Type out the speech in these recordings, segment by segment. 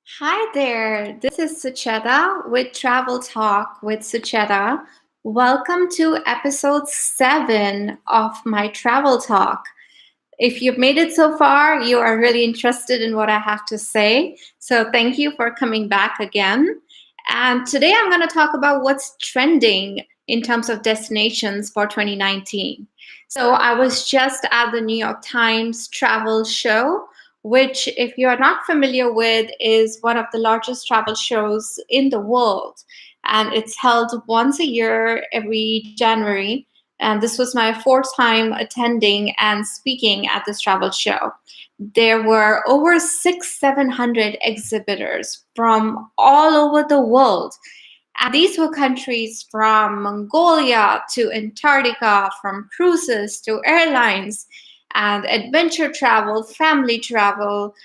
Hi there, this is Sucheta with Travel Talk with Sucheta. Welcome to episode 7 of my Travel Talk. If you've made it so far, you are really interested in what I have to say. So thank you for coming back again. And today I'm going to talk about what's trending in terms of destinations for 2019. So I was just at the New York Times travel show, which, if you're not familiar with, is one of the largest travel shows in the world. And it's held once a year every January. And this was my fourth time attending and speaking at this travel show. There were over 700 exhibitors from all over the world. And these were countries from Mongolia to Antarctica, from cruises to airlines, and adventure travel, family travel,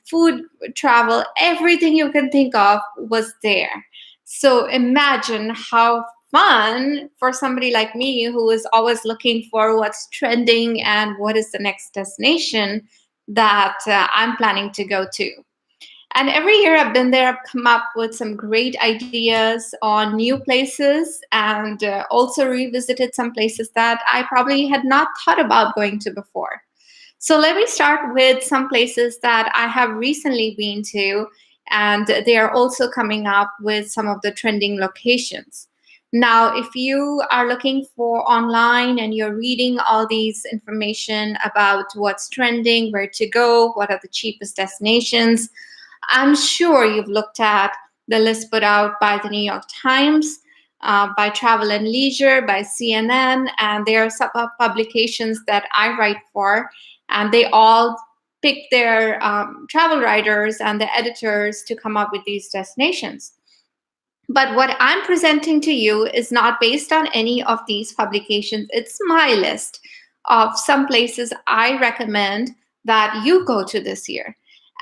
food travel, everything you can think of was there. So imagine how fun for somebody like me who is always looking for what's trending and what is the next destination that I'm planning to go to. And every year I've been there, I've come up with some great ideas on new places and also revisited some places that I probably had not thought about going to before. So let me start with some places that I have recently been to, and they are also coming up with some of the trending locations. Now, if you are looking for online and you're reading all these information about what's trending, where to go, what are the cheapest destinations, I'm sure you've looked at the list put out by the New York Times, by Travel and Leisure, by CNN, and there are some publications that I write for, and they all pick their travel writers and the editors to come up with these destinations. But what I'm presenting to you is not based on any of these publications. It's my list of some places I recommend that you go to this year.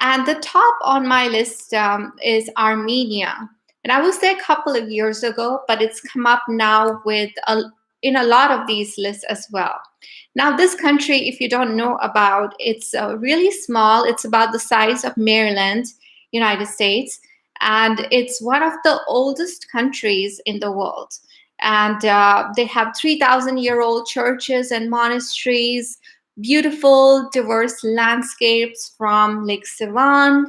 And the top on my list is Armenia. And I was there a couple of years ago, but it's come up now in a lot of these lists as well. Now, this country, if you don't know about, it's really small. It's about the size of Maryland, United States, and it's one of the oldest countries in the world. And they have 3,000-year-old churches and monasteries, beautiful, diverse landscapes from Lake Sivan,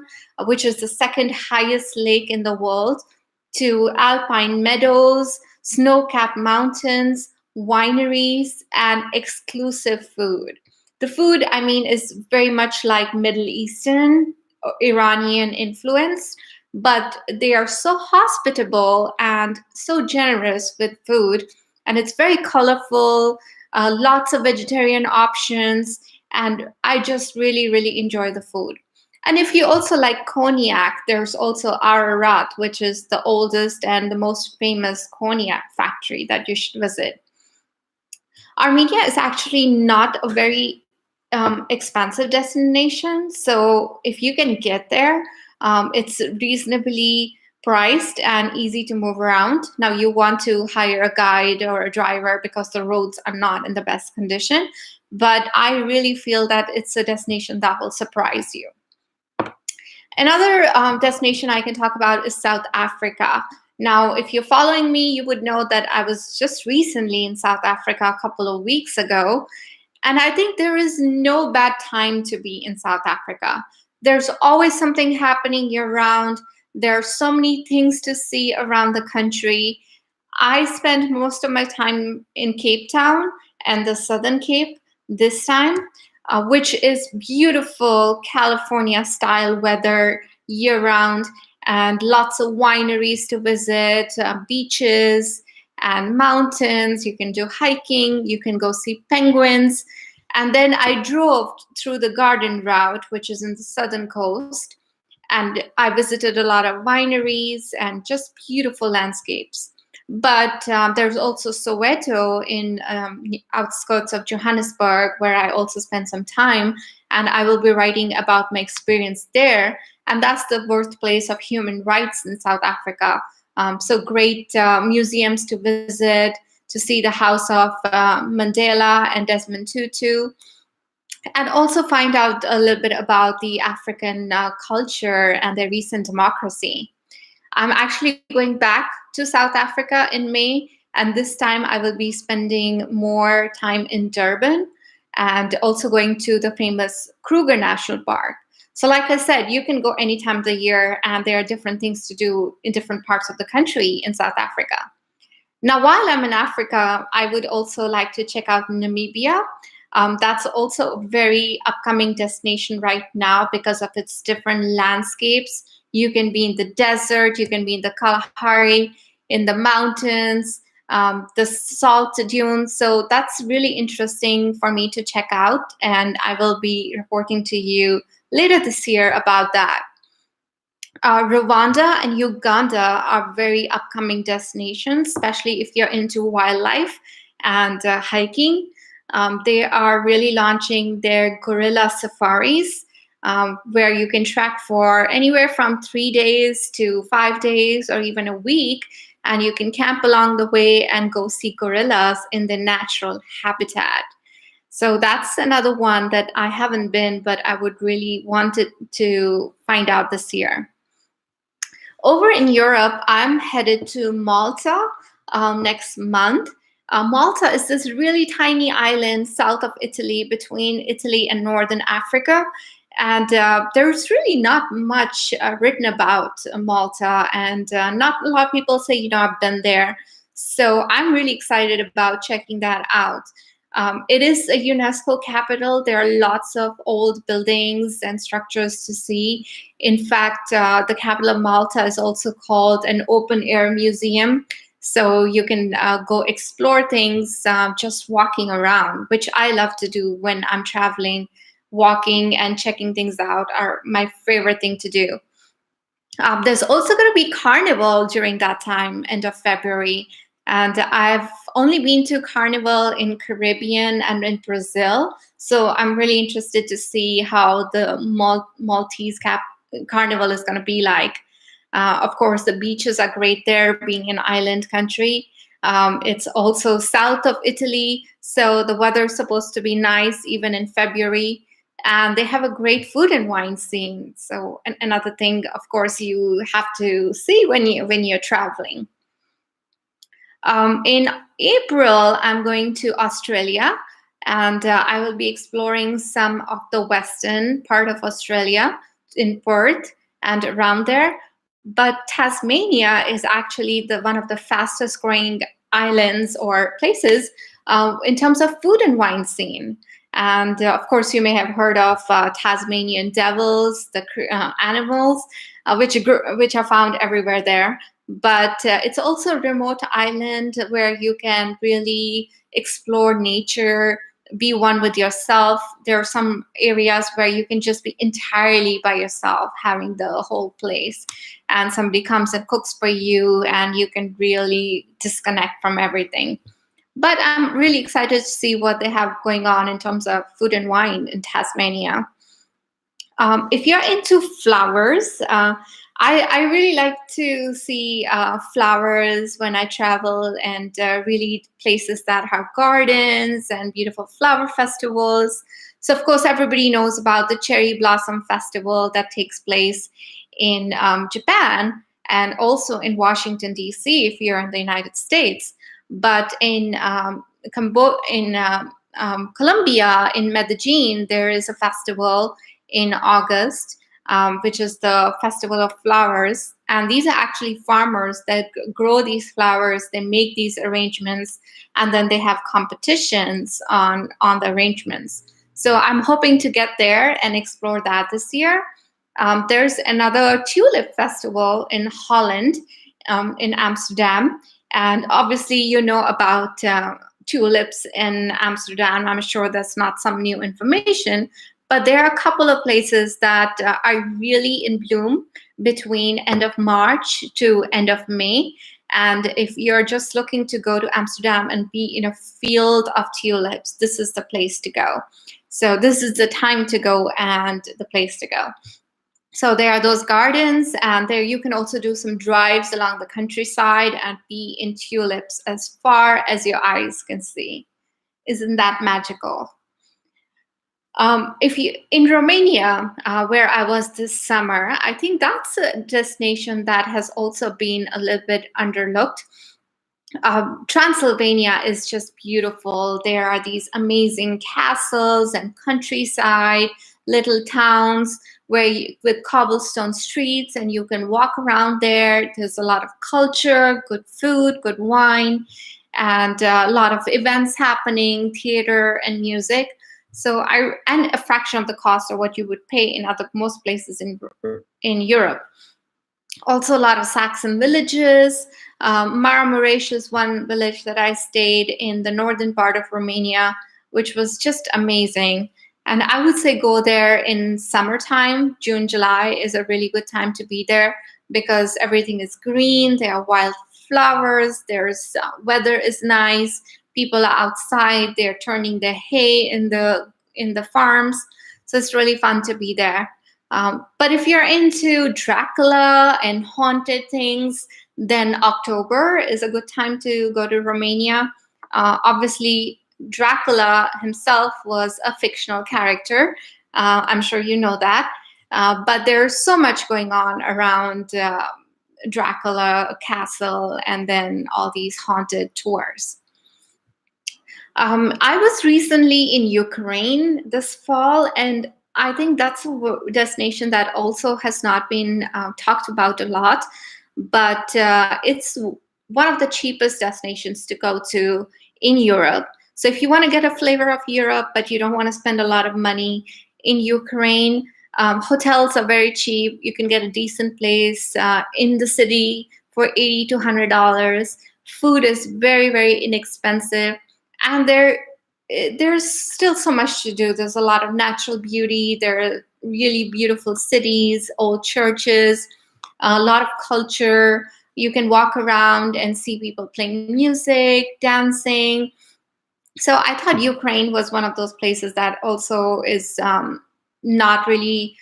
which is the second highest lake in the world, to alpine meadows, snow-capped mountains, wineries, and exclusive food. The food, I mean, is very much like Middle Eastern, Iranian influence, but they are so hospitable and so generous with food, and it's very colorful, lots of vegetarian options, and I just really, really enjoy the food. And if you also like cognac, there's also Ararat, which is the oldest and the most famous cognac factory that you should visit. Armenia is actually not a very expensive destination. So if you can get there, it's reasonably priced and easy to move around. Now, you want to hire a guide or a driver because the roads are not in the best condition. But I really feel that it's a destination that will surprise you. Another destination I can talk about is South Africa. Now, if you're following me, you would know that I was just recently in South Africa a couple of weeks ago. And I think there is no bad time to be in South Africa. There's always something happening year round. There are so many things to see around the country. I spent most of my time in Cape Town and the Southern Cape this time, which is beautiful California style weather year round, and lots of wineries to visit, beaches and mountains. You can do hiking, you can go see penguins. And then I drove through the garden route, which is in the southern coast, and I visited a lot of wineries and just beautiful landscapes. But there's also Soweto in outskirts of Johannesburg, where I also spent some time, and I will be writing about my experience there. And that's the birthplace of human rights in South Africa. So great museums to visit, to see the house of Mandela and Desmond Tutu. and also find out a little bit about the African culture and their recent democracy. I'm actually going back to South Africa in May, and this time I will be spending more time in Durban and also going to the famous Kruger National Park. So, like I said, you can go any time of the year, and there are different things to do in different parts of the country in South Africa. Now, while I'm in Africa, I would also like to check out Namibia. That's also a very upcoming destination right now because of its different landscapes. You can be in the desert, you can be in the Kalahari, in the mountains, the salt dunes. So that's really interesting for me to check out, and I will be reporting to you later this year about that. Rwanda and Uganda are very upcoming destinations, especially if you're into wildlife and hiking. They are really launching their gorilla safaris, where you can track for anywhere from 3 days to 5 days or even a week. And you can camp along the way and go see gorillas in their natural habitat. So that's another one that I haven't been, but I would really want to find out this year. Over in Europe, I'm headed to Malta next month. Malta is this really tiny island south of Italy, between Italy and Northern Africa. And there's really not much written about Malta, and not a lot of people say, I've been there. So I'm really excited about checking that out. It is a UNESCO capital. There are lots of old buildings and structures to see. In fact, the capital of Malta is also called an open air museum. So you can go explore things just walking around, which I love to do when I'm traveling. Walking and checking things out are my favorite thing to do. There's also going to be carnival during that time, end of February. And I've only been to carnival in Caribbean and in Brazil. So I'm really interested to see how the Maltese carnival is going to be like. Of course, the beaches are great there, being an island country. It's also south of Italy, so the weather's supposed to be nice even in February. And they have a great food and wine scene. So another thing, of course, you have to see when you're traveling. In April, I'm going to Australia, and I will be exploring some of the western part of Australia in Perth and around there. But Tasmania is actually one of the fastest growing islands or places in terms of food and wine scene. And of course, you may have heard of Tasmanian devils, the animals, which are found everywhere there. But it's also a remote island where you can really explore nature, be one with yourself. There are some areas where you can just be entirely by yourself, having the whole place, and somebody comes and cooks for you, and you can really disconnect from everything. But I'm really excited to see what they have going on in terms of food and wine in Tasmania. If you're into flowers, I really like to see flowers when I travel, and really places that have gardens and beautiful flower festivals. So, of course, everybody knows about the Cherry Blossom Festival that takes place in Japan, and also in Washington, D.C., if you're in the United States. But in Colombia, in Medellin, there is a festival in August, which is the Festival of Flowers. And these are actually farmers that grow these flowers. They make these arrangements, and then they have competitions on the arrangements. So I'm hoping to get there and explore that this year. There's another tulip festival in Holland, in Amsterdam. And obviously, you know about tulips in Amsterdam. I'm sure that's not some new information, but there are a couple of places that are really in bloom between end of March to end of May. And if you're just looking to go to Amsterdam and be in a field of tulips, this is the place to go. So this is the time to go and the place to go. So there are those gardens, and there you can also do some drives along the countryside and be in tulips as far as your eyes can see. Isn't that magical? If you in Romania, where I was this summer, I think that's a destination that has also been a little bit underlooked. Transylvania is just beautiful. There are these amazing castles and countryside, little towns with cobblestone streets, and you can walk around there. There's a lot of culture, good food, good wine, and a lot of events happening, theater and music. And a fraction of the cost of what you would pay in other most places in Europe. Also, a lot of Saxon villages. Maramuresh is one village that I stayed in the northern part of Romania, which was just amazing. And I would say go there in summertime. June, July is a really good time to be there because everything is green. There are wild flowers. There's weather is nice. People are outside. They're turning the hay in the farms. So it's really fun to be there. But if you're into Dracula and haunted things, then October is a good time to go to Romania. Obviously, Dracula himself was a fictional character. I'm sure you know that. But there's so much going on around Dracula castle and then all these haunted tours. I was recently in Ukraine this fall, and I think that's a destination that also has not been talked about a lot, but it's one of the cheapest destinations to go to in Europe. So if you want to get a flavor of Europe, but you don't want to spend a lot of money in Ukraine, hotels are very cheap. You can get a decent place in the city for $80 to $100. Food is very, very inexpensive. And there's still so much to do. There's a lot of natural beauty. There are really beautiful cities, old churches, a lot of culture. You can walk around and see people playing music, dancing. So I thought Ukraine was one of those places that also is not really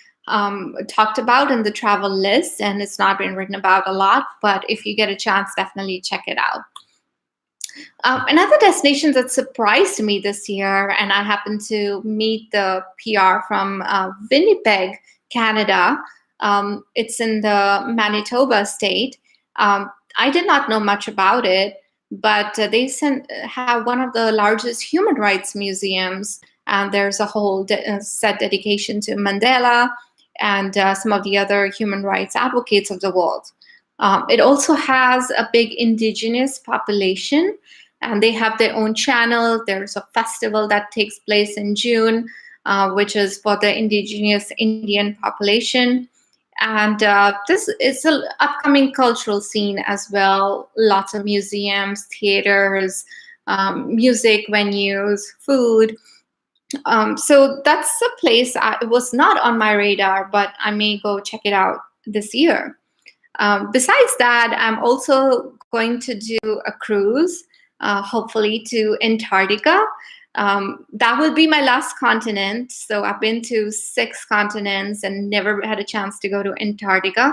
talked about in the travel list, and it's not been written about a lot. But if you get a chance, definitely check it out. Another destination that surprised me this year, and I happened to meet the PR from Winnipeg, Canada. It's in the Manitoba state. I did not know much about it, but they have one of the largest human rights museums. And there's a whole set dedication to Mandela and some of the other human rights advocates of the world. It also has a big indigenous population, and they have their own channel. There's a festival that takes place in June, which is for the indigenous Indian population. And this is an upcoming cultural scene as well. Lots of museums, theaters, music venues, food. So that's a place it was not on my radar, but I may go check it out this year. Besides that, I'm also going to do a cruise, hopefully to Antarctica. That will be my last continent. So I've been to 6 continents and never had a chance to go to Antarctica.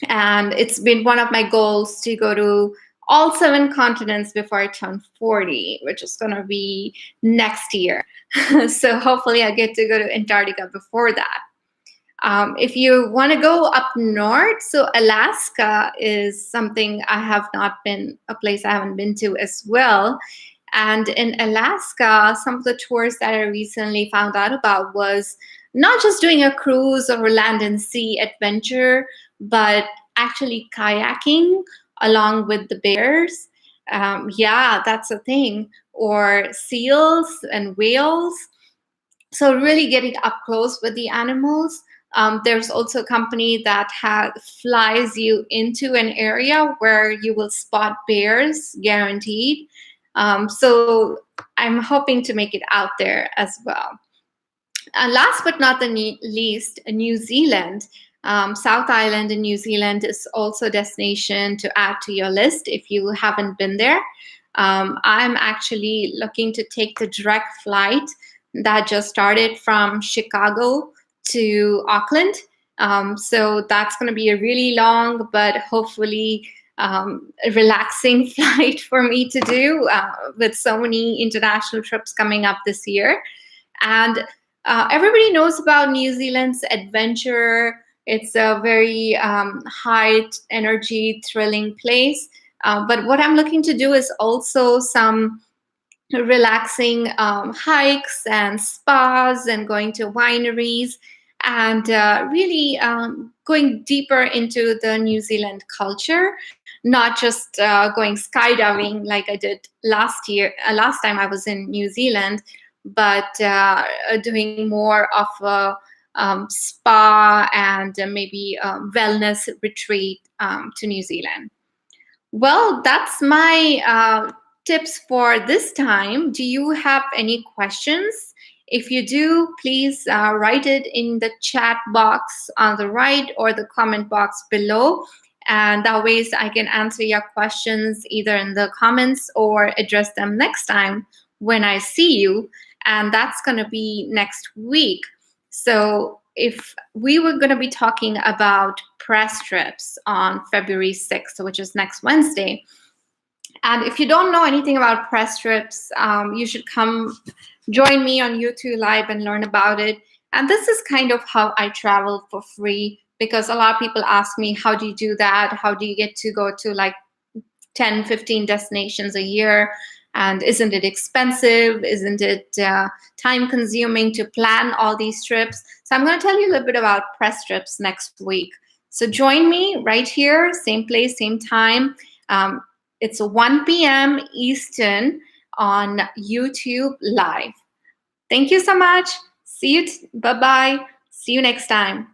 And it's been one of my goals to go to all 7 continents before I turn 40, which is going to be next year. So hopefully I get to go to Antarctica before that. If you want to go up north, so Alaska is something a place I haven't been to as well. And in Alaska, some of the tours that I recently found out about was not just doing a cruise or a land and sea adventure, but actually kayaking along with the bears. Yeah, that's a thing. Or seals and whales. So really getting up close with the animals. There's also a company that flies you into an area where you will spot bears, guaranteed. So I'm hoping to make it out there as well. And last but not the least, New Zealand. South Island in New Zealand is also a destination to add to your list if you haven't been there. I'm actually looking to take the direct flight that just started from Chicago to Auckland. So that's going to be a really long, but hopefully relaxing flight for me to do with so many international trips coming up this year. And Everybody knows about New Zealand's adventure. It's a very high energy, thrilling place. But what I'm looking to do is also some relaxing hikes and spas and going to wineries and really going deeper into the New Zealand culture, not just going skydiving like I did last year, last time I was in New Zealand, but doing more of a spa and maybe wellness retreat to New Zealand. Well, that's my tips for this time. Do you have any questions? If you do, please write it in the chat box on the right or the comment box below. And that ways I can answer your questions either in the comments or address them next time when I see you. And that's going to be next week. So if we were going to be talking about press trips on February 6th, which is next Wednesday. And if you don't know anything about press trips, you should come join me on YouTube Live and learn about it. And this is kind of how I travel for free, because a lot of people ask me, how do you do that? How do you get to go to like 10, 15 destinations a year? And isn't it expensive? Isn't it time consuming to plan all these trips? So I'm going to tell you a little bit about press trips next week. So join me right here, same place, same time. It's 1 p.m. Eastern on YouTube Live. Thank you so much. See you. Bye-bye. See you next time.